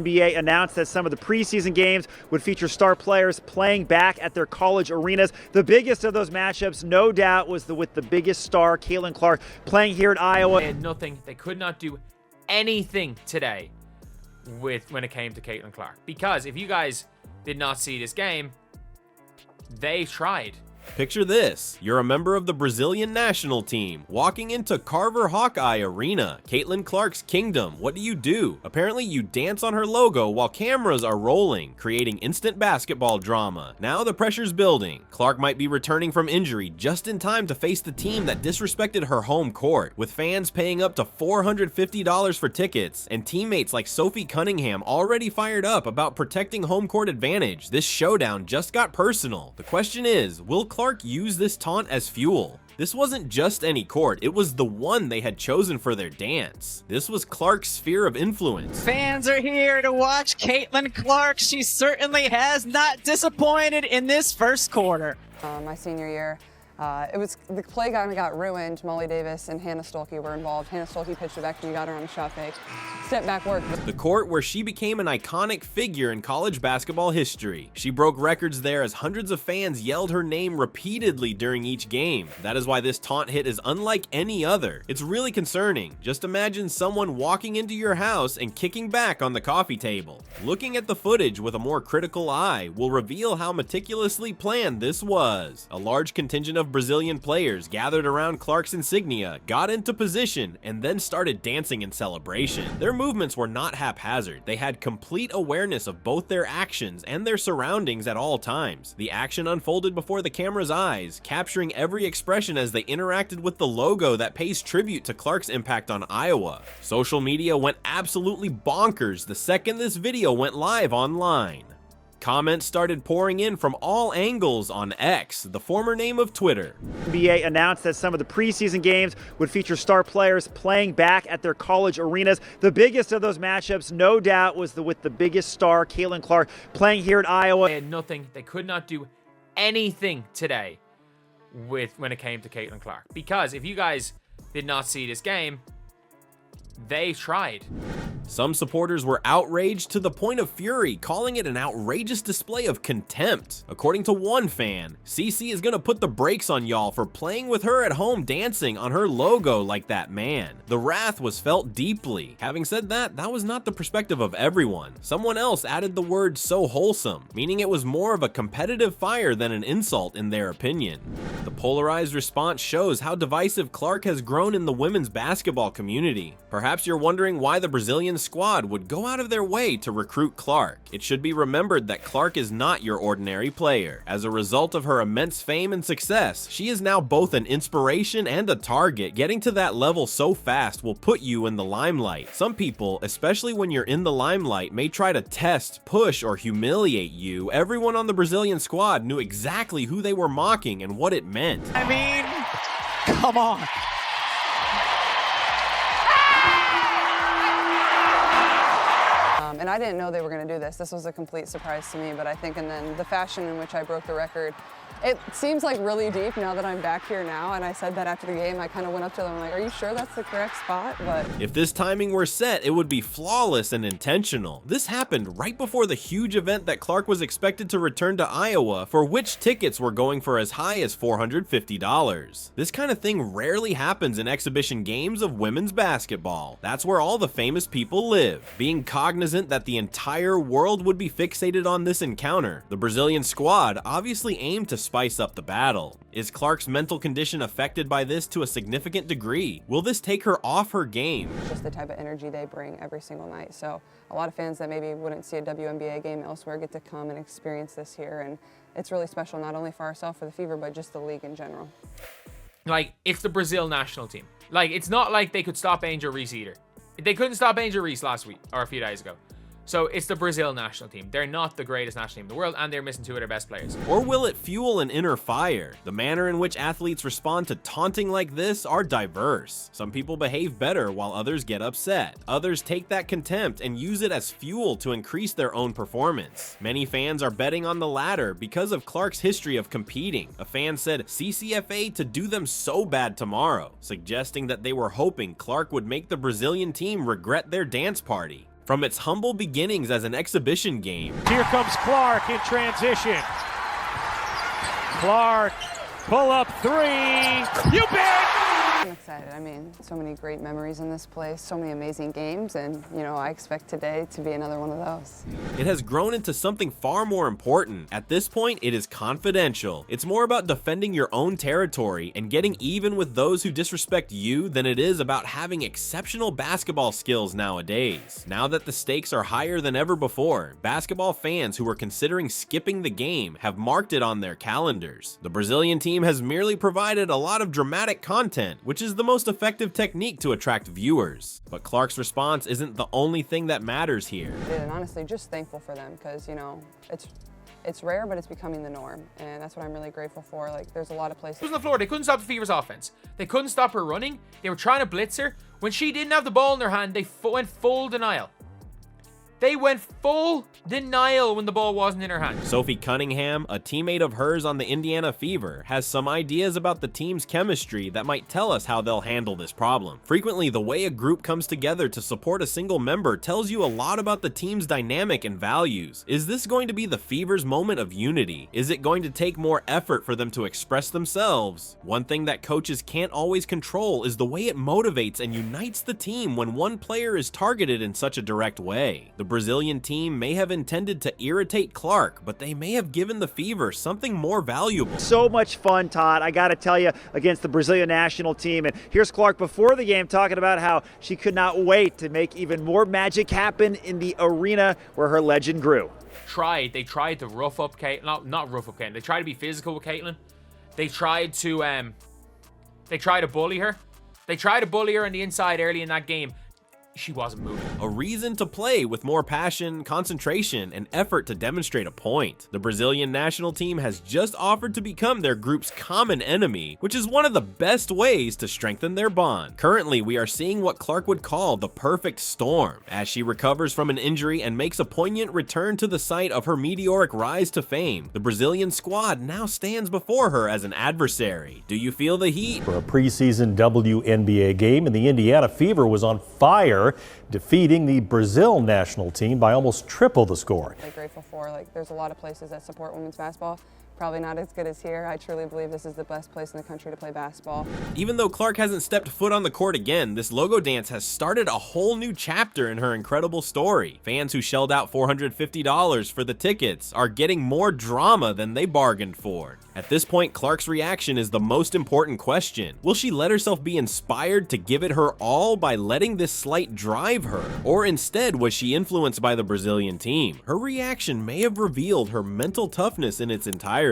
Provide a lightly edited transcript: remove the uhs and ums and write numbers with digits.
NBA announced that some of the preseason games would feature star players playing back at their college arenas. The biggest of those matchups, no doubt, was with the biggest star, Caitlin Clark, playing here at Iowa. They had nothing. They could not do anything today when it came to Caitlin Clark. Because if you guys did not see this game, they tried. Picture this, you're a member of the Brazilian national team, walking into Carver-Hawkeye Arena, Caitlin Clark's kingdom. What do? Apparently you dance on her logo while cameras are rolling, creating instant basketball drama. Now the pressure's building. Clark might be returning from injury just in time to face the team that disrespected her home court, with fans paying up to $450 for tickets, and teammates like Sophie Cunningham already fired up about protecting home court advantage. This showdown just got personal. The question is, will Clark used this taunt as fuel? This wasn't just any court, it was the one they had chosen for their dance. This was Clark's sphere of influence. Fans are here to watch Caitlin Clark. She certainly has not disappointed in this first quarter. My senior year, the play kind of got ruined. Molly Davis and Hannah Stolke were involved. Hannah Stolke pitched it back to me, got her on a shot fake. Step back work. The court where she became an iconic figure in college basketball history. She broke records there as hundreds of fans yelled her name repeatedly during each game. That is why this taunt hit is unlike any other. It's really concerning. Just imagine someone walking into your house and kicking back on the coffee table. Looking at the footage with a more critical eye will reveal how meticulously planned this was. A large contingent of Brazilian players gathered around Clark's insignia, got into position, and then started dancing in celebration. Their movements were not haphazard. They had complete awareness of both their actions and their surroundings at all times. The action unfolded before the camera's eyes, capturing every expression as they interacted with the logo that pays tribute to Clark's impact on Iowa. Social media went absolutely bonkers the second this video went live online. Comments started pouring in from all angles on X, the former name of Twitter. NBA announced that some of the preseason games would feature star players playing back at their college arenas. The biggest of those matchups, no doubt, was with the biggest star, Caitlin Clark, playing here at Iowa. They had nothing. They could not do anything today when it came to Caitlin Clark. Because if you guys did not see this game, they tried. Some supporters were outraged to the point of fury, calling it an outrageous display of contempt. According to one fan, CC is gonna put the brakes on y'all for playing with her at home dancing on her logo like that man. The wrath was felt deeply. Having said that, that was not the perspective of everyone. Someone else added the word "so wholesome," meaning it was more of a competitive fire than an insult in their opinion. The polarized response shows how divisive Clark has grown in the women's basketball community. Perhaps you're wondering why the Brazilian squad would go out of their way to recruit Clark. It should be remembered that Clark is not your ordinary player. As a result of her immense fame and success, she is now both an inspiration and a target. Getting to that level so fast will put you in the limelight. Some people, especially when you're in the limelight, may try to test, push, or humiliate you. Everyone on the Brazilian squad knew exactly who they were mocking and what it meant. I mean, come on. And I didn't know they were going to do this. This was a complete surprise to me, but I think, and then the fashion in which I broke the record, it seems like really deep now that I'm back here now, and I said that after the game. I kind of went up to them like, are you sure that's the correct spot? But if this timing were set, it would be flawless and intentional. This happened right before the huge event that Clark was expected to return to Iowa, for which tickets were going for as high as $450. This kind of thing rarely happens in exhibition games of women's basketball. That's where all the famous people live. Being cognizant that the entire world would be fixated on this encounter, the Brazilian squad obviously aimed to spice up the battle. Is Clark's mental condition affected by this to a significant degree? Will this take her off her game? just the type of energy they bring every single night. So a lot of fans that maybe wouldn't see a WNBA game elsewhere get to come and experience this here. And it's really special, not only for ourselves, for the Fever, but just the league in general. Like, it's the Brazil national team. Like, it's not like they could stop Angel Reese either. They couldn't stop Angel Reese last week, or a few days ago. So it's the Brazil national team. They're not the greatest national team in the world, and they're missing two of their best players. Or will it fuel an inner fire? The manner in which athletes respond to taunting like this are diverse. Some people behave better while others get upset. Others take that contempt and use it as fuel to increase their own performance. Many fans are betting on the latter because of Clark's history of competing. A fan said CCFA to do them so bad tomorrow, suggesting that they were hoping Clark would make the Brazilian team regret their dance party. From its humble beginnings as an exhibition game, Here comes Clark in transition. Clark, pull up three. You bet! I'm excited. I mean, so many great memories in this place, so many amazing games, and I expect today to be another one of those. it has grown into something far more important. At this point, it is confidential. It's more about defending your own territory and getting even with those who disrespect you than it is about having exceptional basketball skills nowadays. Now that the stakes are higher than ever before, basketball fans who were considering skipping the game have marked it on their calendars. The Brazilian team has merely provided a lot of dramatic content, which is the most effective technique to attract viewers. But Clark's response isn't the only thing that matters here. And honestly, just thankful for them because, it's rare, but it's becoming the norm. And that's what I'm really grateful for. Like, there's a lot of places. On the floor, they couldn't stop the Fever's offense. They couldn't stop her running. They were trying to blitz her. When she didn't have the ball in their hand, they went full denial. They went full denial when the ball wasn't in her hand. Sophie Cunningham, a teammate of hers on the Indiana Fever, has some ideas about the team's chemistry that might tell us how they'll handle this problem. Frequently, the way a group comes together to support a single member tells you a lot about the team's dynamic and values. Is this going to be the Fever's moment of unity? Is it going to take more effort for them to express themselves? One thing that coaches can't always control is the way it motivates and unites the team when one player is targeted in such a direct way. The Brazilian team may have intended to irritate Clark, but they may have given the Fever something more valuable. So much fun, Todd. I got to tell you, against the Brazilian national team. And here's Clark before the game talking about how she could not wait to make even more magic happen in the arena where her legend grew. They tried to rough up Caitlin. Not rough up Caitlin. They tried to be physical with Caitlin. They tried to bully her. They tried to bully her on the inside early in that game. She wasn't moving. A reason to play with more passion, concentration, and effort to demonstrate a point. The Brazilian national team has just offered to become their group's common enemy, which is one of the best ways to strengthen their bond. Currently, we are seeing what Clark would call the perfect storm, as she recovers from an injury and makes a poignant return to the site of her meteoric rise to fame. The Brazilian squad now stands before her as an adversary. Do you feel the heat? For a preseason WNBA game, and the Indiana Fever was on fire, defeating the Brazil national team by almost triple the score. I'm grateful for, there's a lot of places that support women's basketball. Probably not as good as here. I truly believe this is the best place in the country to play basketball. Even though Clark hasn't stepped foot on the court again, this logo dance has started a whole new chapter in her incredible story. Fans who shelled out $450 for the tickets are getting more drama than they bargained for. At this point, Clark's reaction is the most important question. Will she let herself be inspired to give it her all by letting this slight drive her? Or instead, was she influenced by the Brazilian team? Her reaction may have revealed her mental toughness in its entirety.